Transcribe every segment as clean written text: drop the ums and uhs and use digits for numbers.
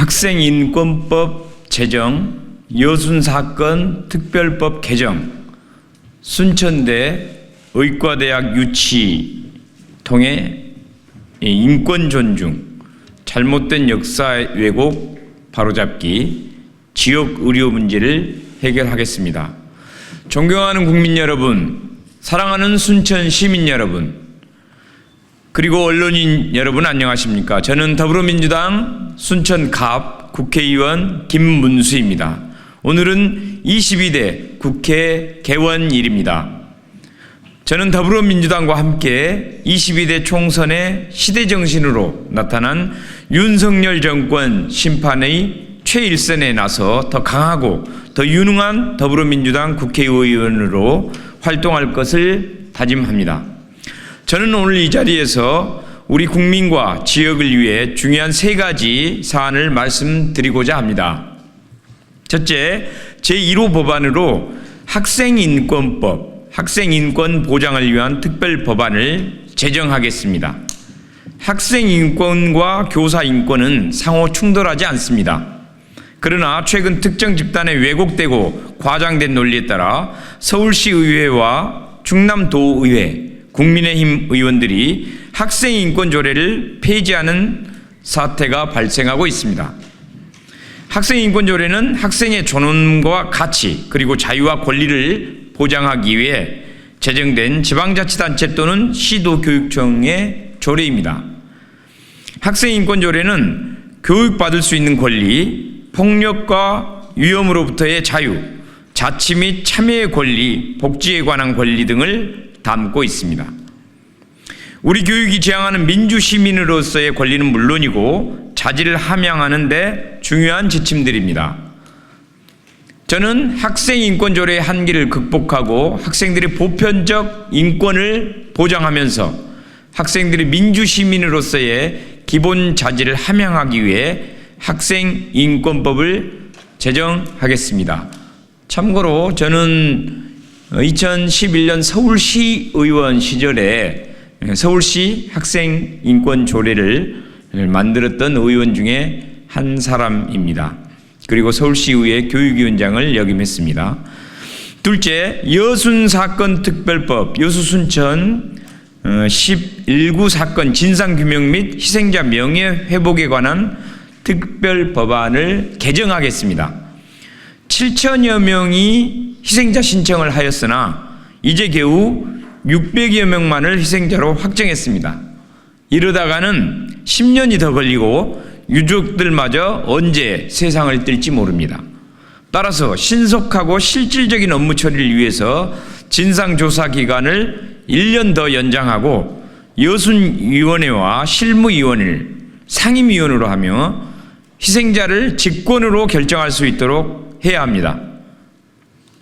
학생인권법 제정, 여순사건 특별법 개정, 순천대 의과대학 유치 통해 인권 존중, 잘못된 역사 왜곡 바로잡기, 지역 의료 문제를 해결하겠습니다. 존경하는 국민 여러분, 사랑하는 순천 시민 여러분, 그리고 언론인 여러분 안녕하십니까? 저는 더불어민주당 순천갑 국회의원 김문수입니다. 오늘은 22대 국회 개원일입니다. 저는 더불어민주당과 함께 22대 총선의 시대정신으로 나타난 윤석열 정권 심판의 최일선에 나서 더 강하고 더 유능한 더불어민주당 국회의원으로 활동할 것을 다짐합니다. 저는 오늘 이 자리에서 우리 국민과 지역을 위해 중요한 세 가지 사안을 말씀드리고자 합니다. 첫째, 제1호 법안으로 학생인권법, 학생인권 보장을 위한 특별법안을 제정하겠습니다. 학생인권과 교사인권은 상호 충돌하지 않습니다. 그러나 최근 특정 집단에 왜곡되고 과장된 논리에 따라 서울시의회와 충남도의회, 국민의힘 의원들이 학생인권 조례를 폐지하는 사태가 발생하고 있습니다. 학생인권 조례는 학생의 존엄과 가치 그리고 자유와 권리를 보장하기 위해 제정된 지방자치단체 또는 시도교육청의 조례입니다. 학생인권 조례는 교육받을 수 있는 권리, 폭력과 위험으로부터의 자유, 자치 및 참여의 권리, 복지에 관한 권리 등을 담고 있습니다. 우리 교육이 지향하는 민주시민으로서의 권리는 물론이고 자질을 함양하는 데 중요한 지침들입니다. 저는 학생인권조례의 한계를 극복하고 학생들의 보편적 인권을 보장하면서 학생들의 민주시민으로서의 기본 자질을 함양하기 위해 학생인권법을 제정하겠습니다. 참고로 저는 2011년 서울시의원 시절에 서울시 학생인권조례를 만들었던 의원 중에 한 사람입니다. 그리고 서울시의회 교육위원장을 역임했습니다. 둘째, 여순사건 특별법, 여수순천 11구 사건 진상규명 및 희생자 명예회복에 관한 특별법안을 개정하겠습니다. 7천여 명이 희생자 신청을 하였으나 이제 겨우 600여 명만을 희생자로 확정했습니다. 이러다가는 10년이 더 걸리고 유족들마저 언제 세상을 뜰지 모릅니다. 따라서 신속하고 실질적인 업무 처리를 위해서 진상조사 기간을 1년 더 연장하고 여순위원회와 실무위원회를 상임위원으로 하며 희생자를 직권으로 결정할 수 있도록 해야 합니다.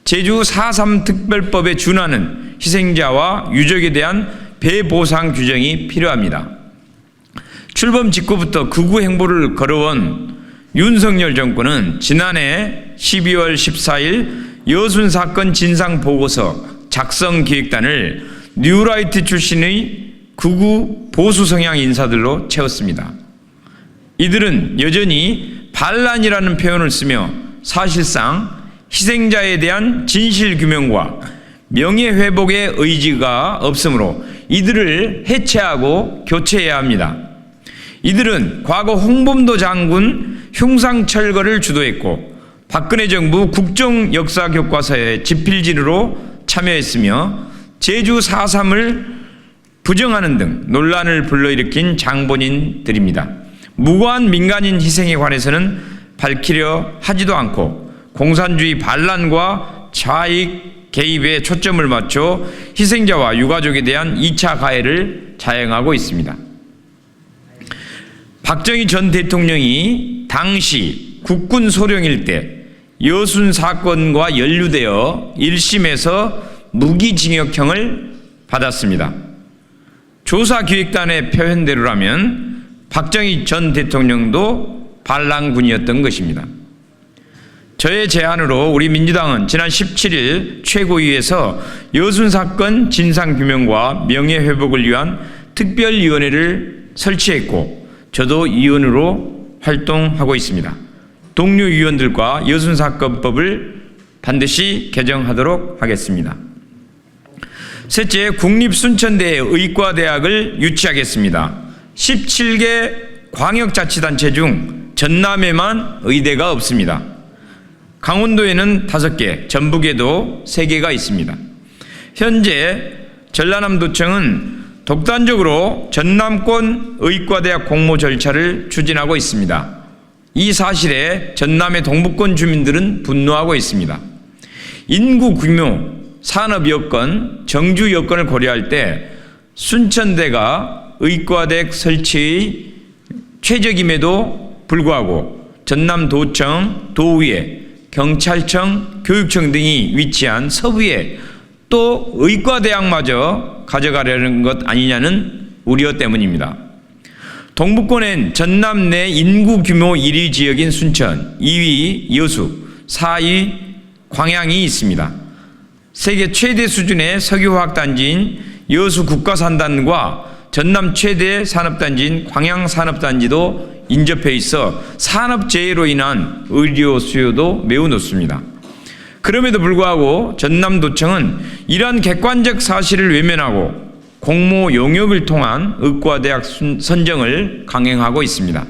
제주 4.3 특별법에 준하는 희생자와 유족에 대한 배보상 규정이 필요합니다. 출범 직후부터 극우 행보를 걸어온 윤석열 정권은 지난해 12월 14일 여순사건 진상보고서 작성기획단을 뉴라이트 출신의 극우 보수 성향 인사들로 채웠습니다. 이들은 여전히 반란이라는 표현을 쓰며 사실상 희생자에 대한 진실규명과 명예회복의 의지가 없으므로 이들을 해체하고 교체해야 합니다. 이들은 과거 홍범도 장군 흉상철거를 주도했고 박근혜 정부 국정역사교과서의 집필진으로 참여했으며 제주 4.3을 부정하는 등 논란을 불러일으킨 장본인들입니다. 무고한 민간인 희생에 관해서는 밝히려 하지도 않고 공산주의 반란과 좌익 개입에 초점을 맞춰 희생자와 유가족에 대한 2차 가해를 자행하고 있습니다. 박정희 전 대통령이 당시 국군 소령일 때 여순 사건과 연루되어 1심에서 무기징역형을 받았습니다. 조사기획단의 표현대로라면 박정희 전 대통령도 반란군이었던 것입니다. 저의 제안으로 우리 민주당은 지난 17일 최고위에서 여순사건 진상규명과 명예회복을 위한 특별위원회를 설치했고 저도 위원으로 활동하고 있습니다. 동료 위원들과 여순사건법을 반드시 개정하도록 하겠습니다. 셋째, 국립순천대 의과대학을 유치하겠습니다. 17개 광역자치단체 중 전남에만 의대가 없습니다. 강원도에는 5개, 전북에도 3개가 있습니다. 현재 전라남도청은 독단적으로 전남권 의과대학 공모 절차를 추진하고 있습니다. 이 사실에 전남의 동부권 주민들은 분노하고 있습니다. 인구 규모, 산업 여건, 정주 여건을 고려할 때 순천대가 의과대학 설치의 최적임에도 불구하고 전남도청, 도의회, 경찰청, 교육청 등이 위치한 서부에 또 의과대학마저 가져가려는 것 아니냐는 우려 때문입니다. 동부권엔 전남 내 인구 규모 1위 지역인 순천, 2위 여수, 4위 광양이 있습니다. 세계 최대 수준의 석유화학단지인 여수 국가산단과 전남 최대 산업단지인 광양산업단지도 인접해 있어 산업재해로 인한 의료 수요도 매우 높습니다. 그럼에도 불구하고 전남도청은 이러한 객관적 사실을 외면하고 공모 용역을 통한 의과대학 선정을 강행하고 있습니다.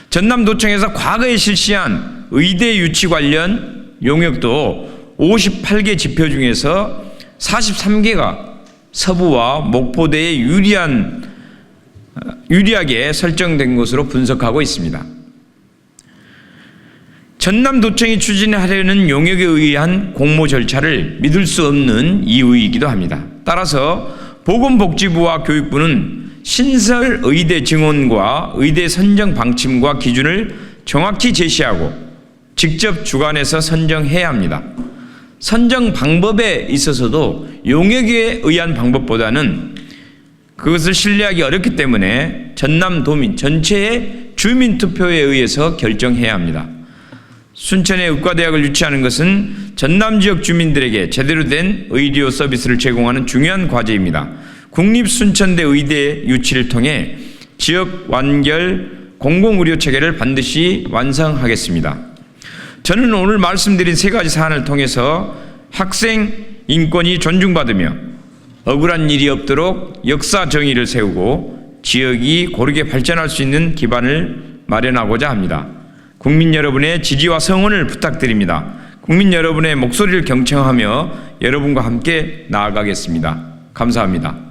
전남도청에서 과거에 실시한 의대 유치 관련 용역도 58개 지표 중에서 43개가 서부와 목포대에 유리하게 설정된 것으로 분석하고 있습니다. 전남도청이 추진하려는 용역에 의한 공모 절차를 믿을 수 없는 이유이기도 합니다. 따라서 보건복지부와 교육부는 신설 의대 증원과 의대 선정 방침과 기준을 정확히 제시하고 직접 주관해서 선정해야 합니다. 선정 방법에 있어서도 용역에 의한 방법보다는 그것을 신뢰하기 어렵기 때문에 전남도민 전체의 주민투표에 의해서 결정해야 합니다. 순천에 의과대학을 유치하는 것은 전남 지역 주민들에게 제대로 된 의료 서비스를 제공하는 중요한 과제입니다. 국립순천대 의대 유치를 통해 지역 완결 공공의료체계를 반드시 완성하겠습니다. 저는 오늘 말씀드린 3가지 사안을 통해서 학생 인권이 존중받으며 억울한 일이 없도록 역사 정의를 세우고 지역이 고르게 발전할 수 있는 기반을 마련하고자 합니다. 국민 여러분의 지지와 성원을 부탁드립니다. 국민 여러분의 목소리를 경청하며 여러분과 함께 나아가겠습니다. 감사합니다.